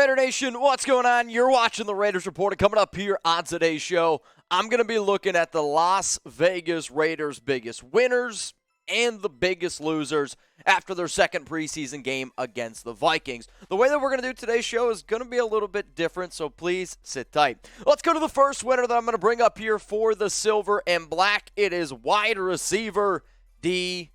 Raider Nation, what's going on? You're watching the Raiders Report, and coming up here on today's show, I'm going to be looking at the Las Vegas Raiders' biggest winners and the biggest losers after their second preseason game against the Vikings. The way that we're going to do today's show is going to be a little bit different, so please sit tight. Let's go to the first winner that I'm going to bring up here for the Silver and Black. It is wide receiver DJ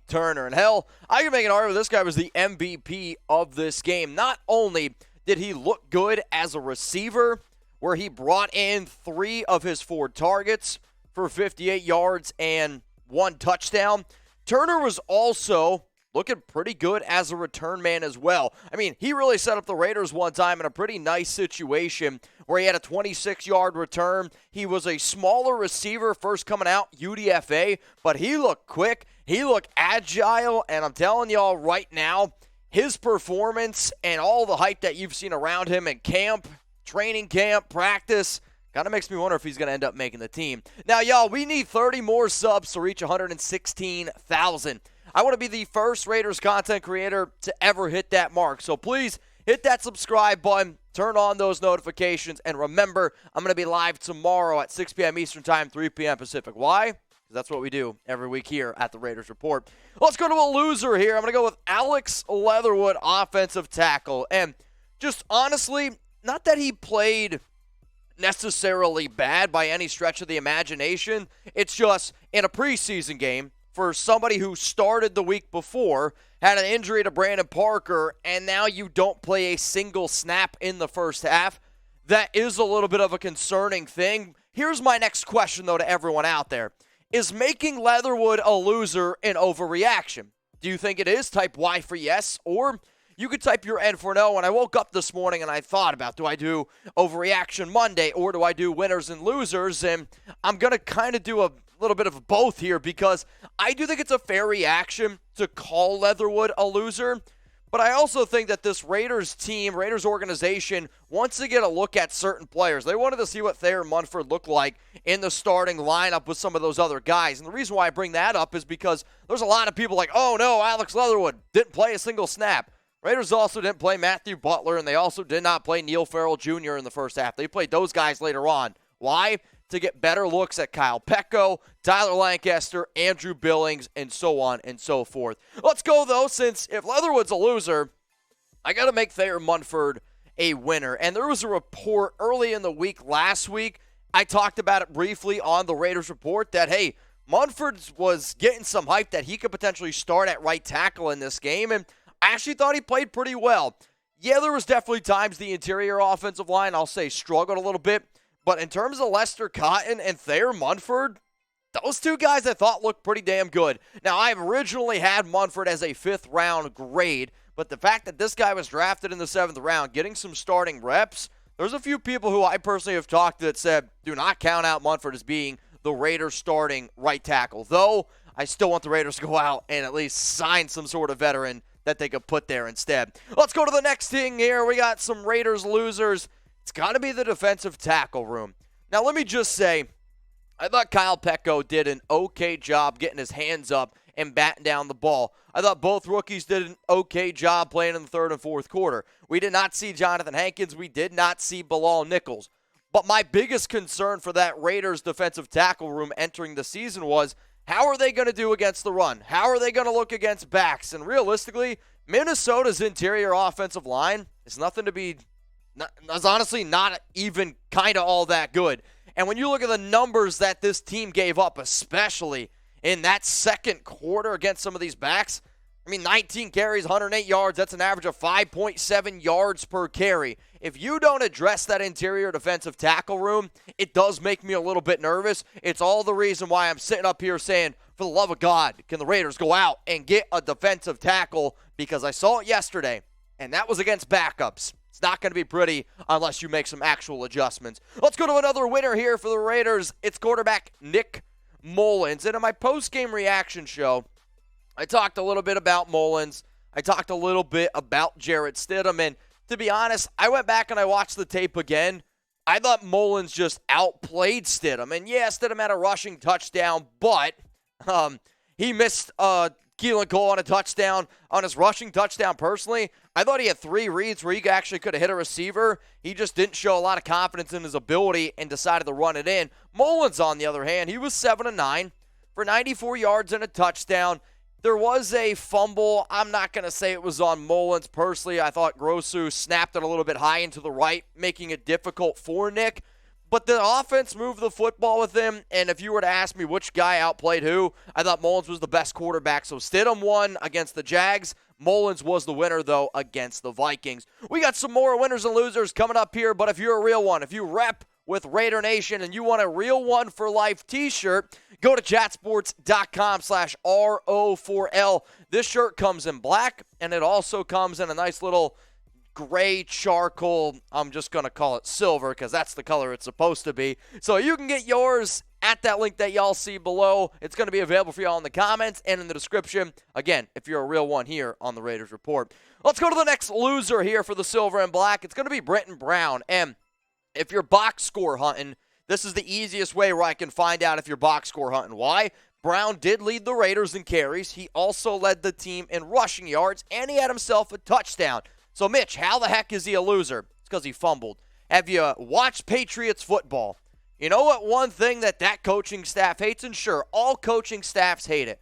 Turner. And hell, I can make an argument this guy was the MVP of this game. Not only did he look good as a receiver, where he brought in 3 of his 4 targets for 58 yards and 1 touchdown, Turner was also looking pretty good as a return man as well. I mean, he really set up the Raiders one time in a pretty nice situation where he had a 26-yard return. He was a smaller receiver first coming out, UDFA, but he looked quick. He looked agile, and I'm telling y'all right now, his performance and all the hype that you've seen around him in camp, training camp, practice, kind of makes me wonder if he's going to end up making the team. Now, y'all, we need 30 more subs to reach 116,000. I want to be the first Raiders content creator to ever hit that mark. So please hit that subscribe button, turn on those notifications, and remember, I'm going to be live tomorrow at 6 p.m. Eastern Time, 3 p.m. Pacific. Why? Because that's what we do every week here at the Raiders Report. Let's go to a loser here. I'm going to go with Alex Leatherwood, offensive tackle. And just honestly, not that he played necessarily bad by any stretch of the imagination. It's just in a preseason game for somebody who started the week before, had an injury to Brandon Parker, and now you don't play a single snap in the first half. That is a little bit of a concerning thing. Here's my next question, though, to everyone out there. Is making Leatherwood a loser an overreaction? Do you think it is? Type Y for yes, or you could type your N for no. When I woke up this morning and I thought about, do I do Overreaction Monday or do I do winners and losers? And I'm going to kind of do a little bit of both here because I do think it's a fair reaction to call Leatherwood a loser. But I also think that this Raiders team, Raiders organization, wants to get a look at certain players. They wanted to see what Thayer Munford looked like in the starting lineup with some of those other guys. And the reason why I bring that up is because there's a lot of people like, oh no, Alex Leatherwood didn't play a single snap. Raiders also didn't play Matthew Butler, and they also did not play Neil Farrell Jr. in the first half. They played those guys later on. Why? To get better looks at Kyle Pecco, Tyler Lancaster, Andrew Billings, and so on and so forth. Let's go, though, since if Leatherwood's a loser, I got to make Thayer Munford a winner. And there was a report early in the week last week. I talked about it briefly on the Raiders Report that, hey, Munford was getting some hype that he could potentially start at right tackle in this game, and I actually thought he played pretty well. Yeah, there was definitely times the interior offensive line, I'll say, struggled a little bit. But in terms of Lester Cotton and Thayer Munford, those two guys I thought looked pretty damn good. Now, I originally had Munford as a 5th-round grade, but the fact that this guy was drafted in the 7th round, getting some starting reps, there's a few people who I personally have talked to that said, do not count out Munford as being the Raiders starting right tackle. Though, I still want the Raiders to go out and at least sign some sort of veteran that they could put there instead. Let's go to the next thing here. We got some Raiders losers. It's got to be the defensive tackle room. Now, let me just say, I thought Kyle Pecco did an okay job getting his hands up and batting down the ball. I thought both rookies did an okay job playing in the 3rd and 4th quarter. We did not see Jonathan Hankins. We did not see Bilal Nichols. But my biggest concern for that Raiders defensive tackle room entering the season was, how are they going to do against the run? How are they going to look against backs? And realistically, Minnesota's interior offensive line is nothing to be, is honestly not even kind of all that good. And when you look at the numbers that this team gave up, especially in that second quarter against some of these backs, I mean, 19 carries, 108 yards, that's an average of 5.7 yards per carry. If you don't address that interior defensive tackle room, it does make me a little bit nervous. It's all the reason why I'm sitting up here saying, for the love of God, can the Raiders go out and get a defensive tackle? Because I saw it yesterday, and that was against backups. It's not going to be pretty unless you make some actual adjustments. Let's go to another winner here for the Raiders. It's quarterback Nick Mullens. And in my post-game reaction show, I talked a little bit about Mullens. I talked a little bit about Jarrett Stidham. And to be honest, I went back and I watched the tape again. I thought Mullens just outplayed Stidham. And yeah, Stidham had a rushing touchdown, but he missed a Keelan Cole on a touchdown, on his rushing touchdown personally. I thought he had 3 reads where he actually could have hit a receiver. He just didn't show a lot of confidence in his ability and decided to run it in. Mullens, on the other hand, he was 7-9 for 94 yards and a touchdown. There was a fumble. I'm not going to say it was on Mullens personally. I thought Grossu snapped it a little bit high into the right, making it difficult for Nick. But the offense moved the football with him, and if you were to ask me which guy outplayed who, I thought Mullens was the best quarterback. So Stidham won against the Jags. Mullens was the winner, though, against the Vikings. We got some more winners and losers coming up here, but if you're a real one, if you rep with Raider Nation and you want a real one for life t-shirt, go to chatsports.com/RO4L. This shirt comes in black, and it also comes in a nice little gray charcoal. I'm just going to call it silver because that's the color it's supposed to be. So you can get yours at that link that y'all see below. It's going to be available for y'all in the comments and in the description. Again, if you're a real one here on the Raiders Report. Let's go to the next loser here for the silver and black. It's going to be Brittain Brown. And if you're box score hunting, this is the easiest way where I can find out if you're box score hunting. Why? Brown did lead the Raiders in carries. He also led the team in rushing yards, and he had himself a touchdown. So, Mitch, how the heck is he a loser? It's because he fumbled. Have you watched Patriots football? You know what one thing that coaching staff hates? And sure, all coaching staffs hate it.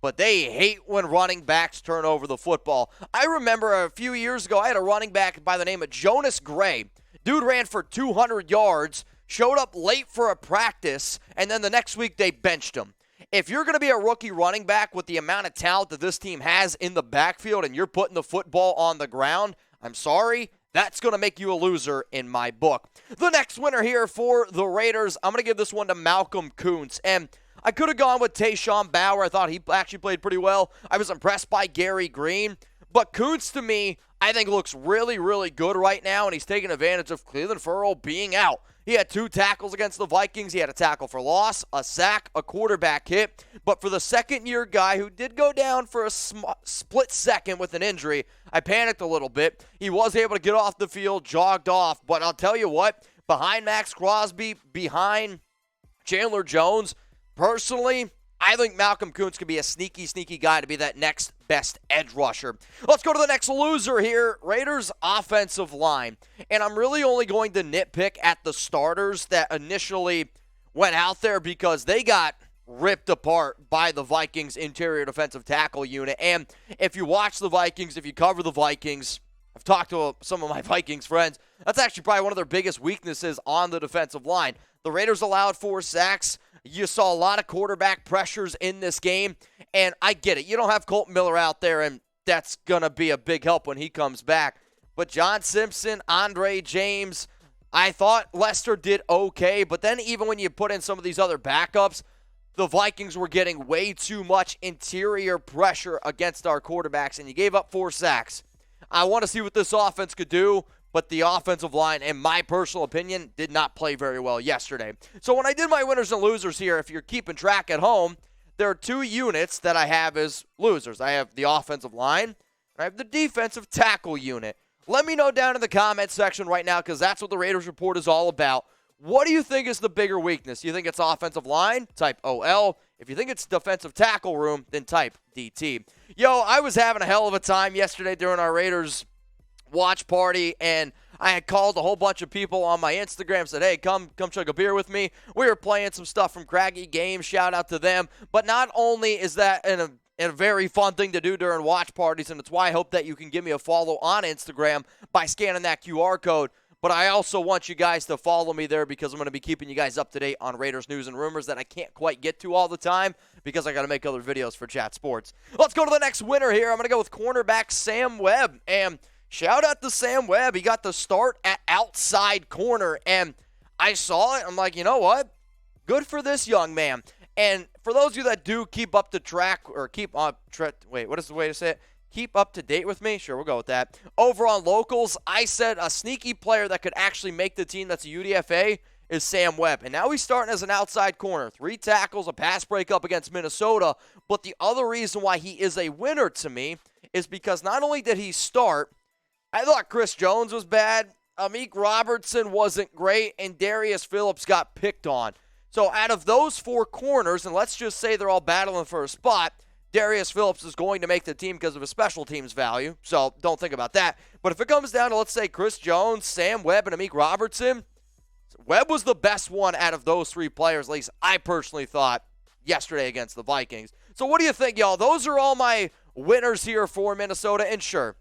But they hate when running backs turn over the football. I remember a few years ago, I had a running back by the name of Jonas Gray. Dude ran for 200 yards, showed up late for a practice, and then the next week they benched him. If you're going to be a rookie running back with the amount of talent that this team has in the backfield and you're putting the football on the ground, I'm sorry, that's going to make you a loser in my book. The next winner here for the Raiders, I'm going to give this one to Malcolm Koonce. And I could have gone with Tayshawn Bauer. I thought he actually played pretty well. I was impressed by Gary Green. But Koonce, to me, I think looks really, really good right now, and he's taking advantage of Cleveland Ferrell being out. He had 2 tackles against the Vikings. He had a tackle for loss, a sack, a quarterback hit. But for the second-year guy who did go down for a split second with an injury, I panicked a little bit. He was able to get off the field, jogged off. But I'll tell you what, behind Max Crosby, behind Chandler Jones, personally, I think Malcolm Koonce could be a sneaky, sneaky guy to be that next best edge rusher. Let's go to the next loser here, Raiders offensive line. And I'm really only going to nitpick at the starters that initially went out there because they got ripped apart by the Vikings interior defensive tackle unit. And if you watch the Vikings, if you cover the Vikings, I've talked to some of my Vikings friends, that's actually probably one of their biggest weaknesses on the defensive line. The Raiders allowed 4 sacks. You saw a lot of quarterback pressures in this game, and I get it. You don't have Colton Miller out there, and that's going to be a big help when he comes back. But John Simpson, Andre James, I thought Lester did okay, but then even when you put in some of these other backups, the Vikings were getting way too much interior pressure against our quarterbacks, and you gave up 4 sacks. I want to see what this offense could do. But the offensive line, in my personal opinion, did not play very well yesterday. So when I did my winners and losers here, if you're keeping track at home, there are 2 units that I have as losers. I have the offensive line, and I have the defensive tackle unit. Let me know down in the comment section right now because that's what the Raiders Report is all about. What do you think is the bigger weakness? You think it's offensive line? Type OL. If you think it's defensive tackle room, then type DT. Yo, I was having a hell of a time yesterday during our Raiders watch party, and I had called a whole bunch of people on my Instagram, said, hey, come chug a beer with me. We were playing some stuff from Craggy Games, shout out to them. But not only is that a very fun thing to do during watch parties, and it's why I hope that you can give me a follow on Instagram by scanning that QR code, but I also want you guys to follow me there because I'm going to be keeping you guys up to date on Raiders news and rumors that I can't quite get to all the time because I got to make other videos for Chat Sports. Let's go to the next winner here. I'm going to go with cornerback Sam Webb, and shout out to Sam Webb. He got the start at outside corner, and I saw it. I'm like, you know what? Good for this young man. And for those of you that do keep up to track or keep on what is the way to say it? Keep up to date with me? Sure, we'll go with that. Over on locals, I said a sneaky player that could actually make the team that's a UDFA is Sam Webb. And now he's starting as an outside corner. 3 tackles, a pass breakup against Minnesota. But the other reason why he is a winner to me is because not only did he start, I thought Chris Jones was bad, Amik Robertson wasn't great, and Darius Phillips got picked on. So out of those 4 corners, and let's just say they're all battling for a spot, Darius Phillips is going to make the team because of his special teams value, so don't think about that. But if it comes down to, let's say, Chris Jones, Sam Webb, and Amik Robertson, Webb was the best one out of those three players, at least I personally thought, yesterday against the Vikings. So what do you think, y'all? Those are all my winners here for Minnesota, and sure,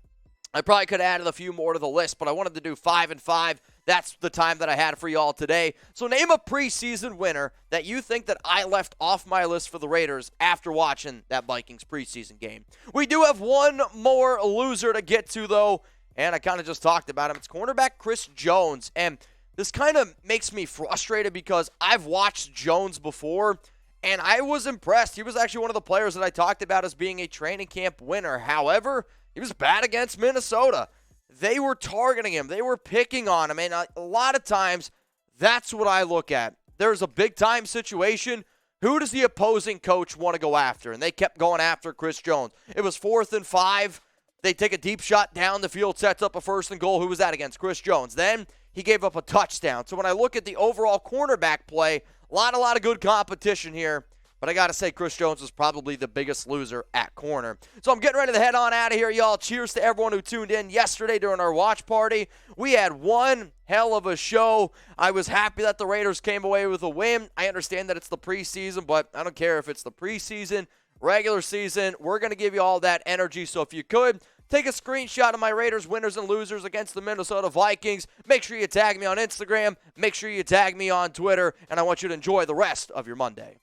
I probably could have added a few more to the list, but I wanted to do 5 and 5. That's the time that I had for y'all today. So name a preseason winner that you think that I left off my list for the Raiders after watching that Vikings preseason game. We do have one more loser to get to, though, and I kind of just talked about him. It's cornerback Chris Jones, and this kind of makes me frustrated because I've watched Jones before, and I was impressed. He was actually one of the players that I talked about as being a training camp winner. However, he was bad against Minnesota. They were targeting him. They were picking on him. And a lot of times, that's what I look at. There's a big-time situation. Who does the opposing coach want to go after? And they kept going after Chris Jones. It was 4th and 5. They take a deep shot down the field, sets up a 1st and goal. Who was that against? Chris Jones. Then he gave up a touchdown. So when I look at the overall cornerback play, a lot of good competition here. But I got to say, Chris Jones was probably the biggest loser at corner. So I'm getting ready to head on out of here, y'all. Cheers to everyone who tuned in yesterday during our watch party. We had one hell of a show. I was happy that the Raiders came away with a win. I understand that it's the preseason, but I don't care if it's the preseason, regular season. We're going to give you all that energy. So if you could, take a screenshot of my Raiders winners and losers against the Minnesota Vikings. Make sure you tag me on Instagram. Make sure you tag me on Twitter. And I want you to enjoy the rest of your Monday.